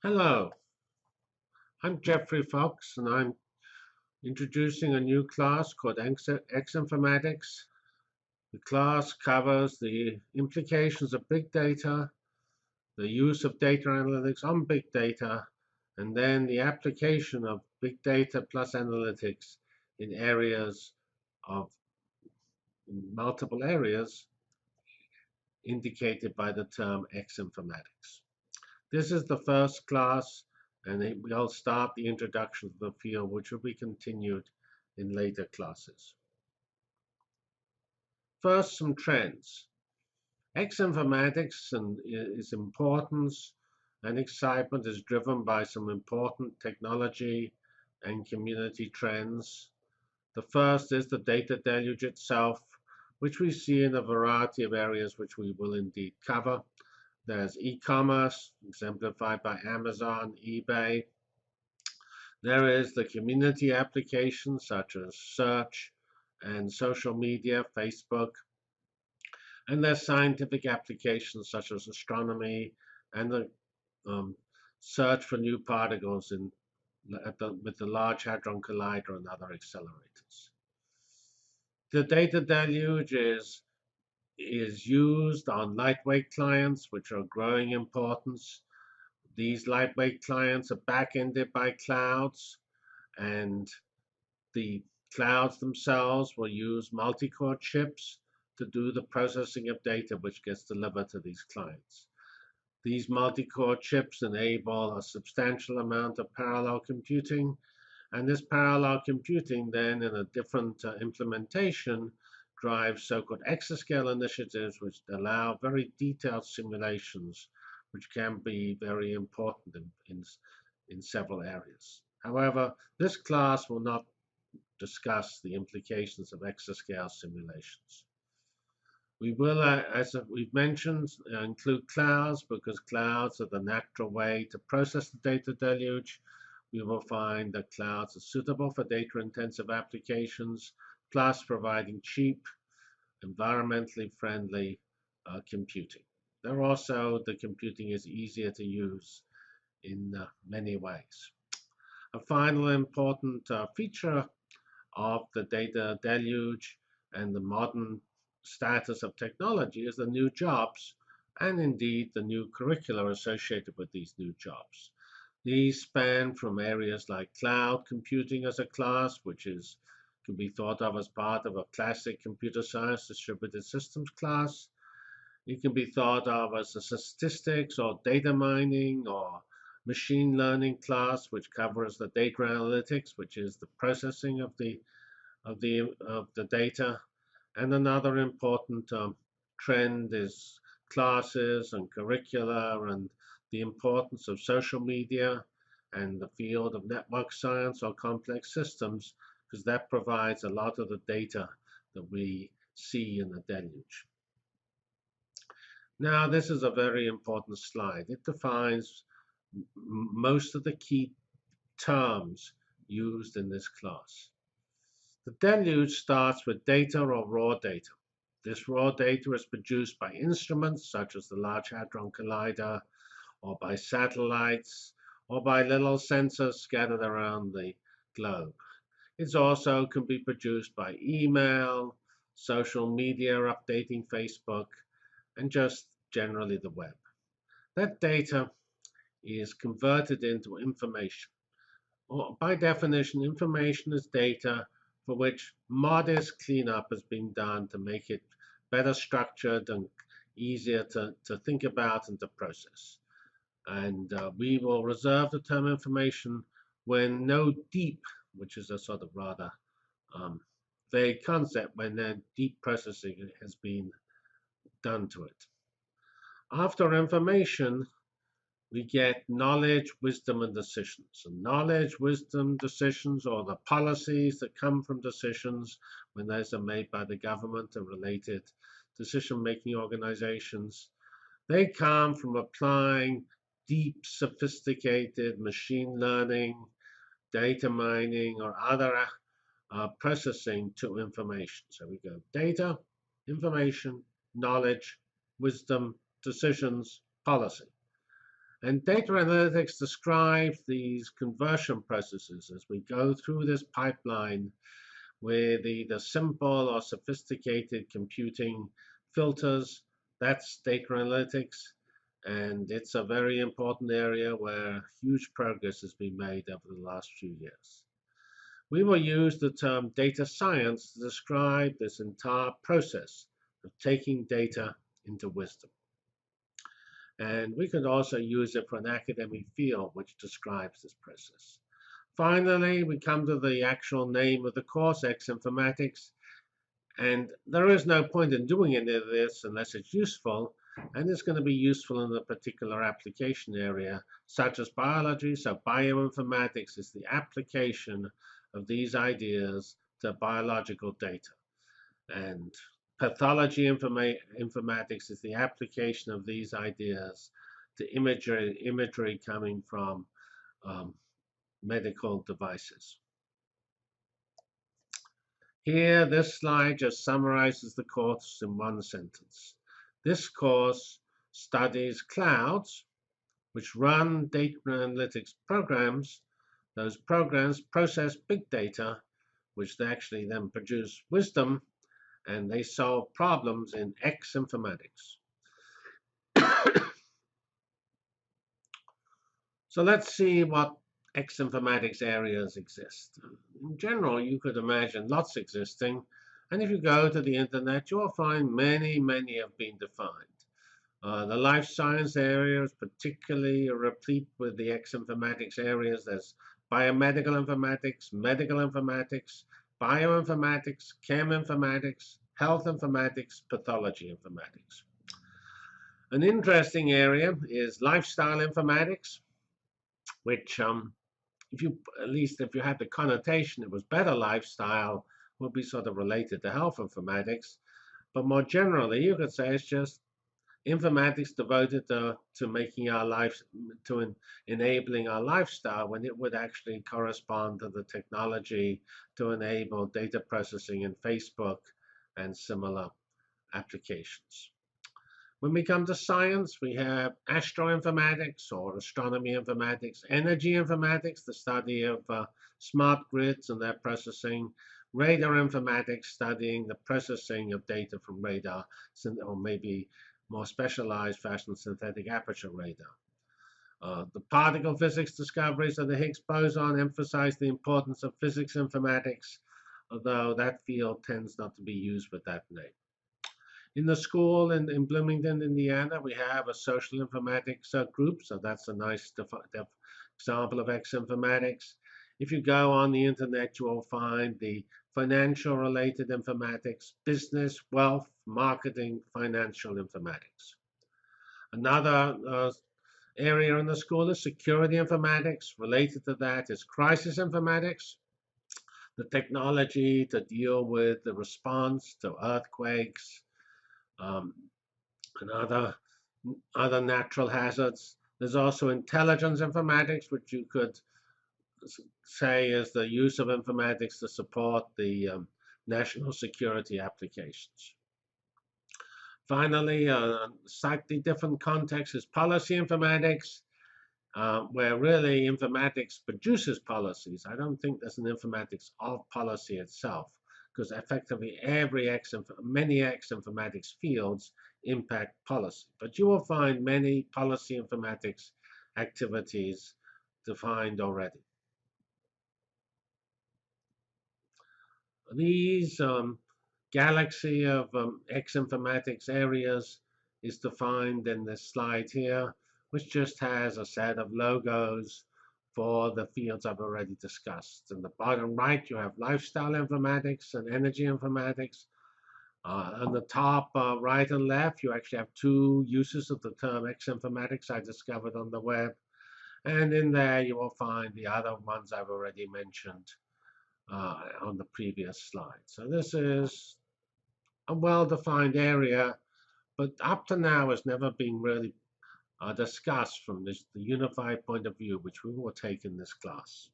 Hello, I'm Jeffrey Fox, and I'm introducing a new class called Informatics. The class covers the implications of big data, the use of data analytics on big data, and then the application of big data plus analytics in areas of multiple areas indicated by the term Informatics. This is the first class, and we'll start the introduction to the field, which will be continued in later classes. First, some trends. Informatics and its importance and excitement is driven by some important technology and community trends. The first is the data deluge itself, which we see in a variety of areas which we will indeed cover. There's e-commerce, exemplified by Amazon, eBay. There is the community applications such as search and social media, Facebook. And there's scientific applications such as astronomy and the search for new particles with the Large Hadron Collider and other accelerators. The data deluge is used on lightweight clients, which are growing importance. These lightweight clients are back-ended by clouds, and the clouds themselves will use multi-core chips to do the processing of data which gets delivered to these clients. These multi-core chips enable a substantial amount of parallel computing, and this parallel computing then in a different implementation drives so-called exascale initiatives which allow very detailed simulations which can be very important in several areas. However, this class will not discuss the implications of exascale simulations. We will, as we've mentioned, include clouds because clouds are the natural way to process the data deluge. We will find that clouds are suitable for data-intensive applications, plus providing cheap, environmentally friendly computing. The computing is easier to use in many ways. A final important feature of the data deluge and the modern status of technology is the new jobs and indeed the new curricula associated with these new jobs. These span from areas like cloud computing as a class, which can be thought of as part of a classic computer science distributed systems class. It can be thought of as a statistics or data mining or machine learning class, which covers the data analytics, which is the processing of the data. And another important trend is classes and curricula and the importance of social media and the field of network science or complex systems, because that provides a lot of the data that we see in the deluge. Now, this is a very important slide. It defines most of the key terms used in this class. The deluge starts with data or raw data. This raw data is produced by instruments such as the Large Hadron Collider, or by satellites, or by little sensors scattered around the globe. It also can be produced by email, social media, updating Facebook, and just generally the web. That data is converted into information. Or by definition, information is data for which modest cleanup has been done to make it better structured and easier to think about and to process. And we will reserve the term information when no deep, which is a sort of rather vague concept, when then deep processing has been done to it. After information, we get knowledge, wisdom, and decisions. And knowledge, wisdom, decisions, or the policies that come from decisions when those are made by the government and related decision-making organizations, they come from applying deep, sophisticated machine learning, data mining, or other processing to information. So we go data, information, knowledge, wisdom, decisions, policy. And data analytics describes these conversion processes as we go through this pipeline with either simple or sophisticated computing filters. That's data analytics. And it's a very important area where huge progress has been made over the last few years. We will use the term data science to describe this entire process of taking data into wisdom. And we could also use it for an academic field which describes this process. Finally, we come to the actual name of the course, X Informatics. And there is no point in doing any of this unless it's useful. And it's going to be useful in a particular application area, such as biology. So bioinformatics is the application of these ideas to biological data. And pathology informatics is the application of these ideas to imagery coming from medical devices. Here, this slide just summarizes the course in one sentence. This course studies clouds, which run data analytics programs. Those programs process big data, which they actually then produce wisdom, and they solve problems in X informatics. So let's see what X informatics areas exist. In general, you could imagine lots existing, and if you go to the internet, you will find many have been defined. The life science area is particularly replete with the X informatics areas. There's biomedical informatics, medical informatics, bioinformatics, chem informatics, health informatics, pathology informatics. An interesting area is lifestyle informatics, which if you had the connotation it was better lifestyle, would be sort of related to health informatics. But more generally, you could say it's just informatics devoted to making our lives, enabling our lifestyle, when it would actually correspond to the technology to enable data processing in Facebook and similar applications. When we come to science, we have astroinformatics or astronomy informatics, energy informatics, the study of smart grids and their processing, radar informatics, studying the processing of data from radar, or maybe more specialized fashion, synthetic aperture radar. The particle physics discoveries of the Higgs boson emphasize the importance of physics informatics, although that field tends not to be used with that name. In the school in Bloomington, Indiana, we have a social informatics group, so that's a nice example of X informatics. If you go on the internet, you will find the financial related informatics, business, wealth, marketing, financial informatics. Another area in the school is security informatics. Related to that is crisis informatics, the technology to deal with the response to earthquakes, and other natural hazards. There's also intelligence informatics, which you could say is the use of informatics to support the national security applications. Finally, a slightly different context is policy informatics, where really informatics produces policies. I don't think there's an informatics of policy itself, because effectively many X informatics fields impact policy. But you will find many policy informatics activities defined already. These galaxy of X informatics areas is defined in this slide here, which just has a set of logos for the fields I've already discussed. In the bottom right, you have lifestyle informatics and energy informatics. On the top right and left, you actually have two uses of the term X informatics I discovered on the web. And in there, you will find the other ones I've already mentioned on the previous slide. So this is a well-defined area, but up to now has never been really discussed from the unified point of view, which we will take in this class.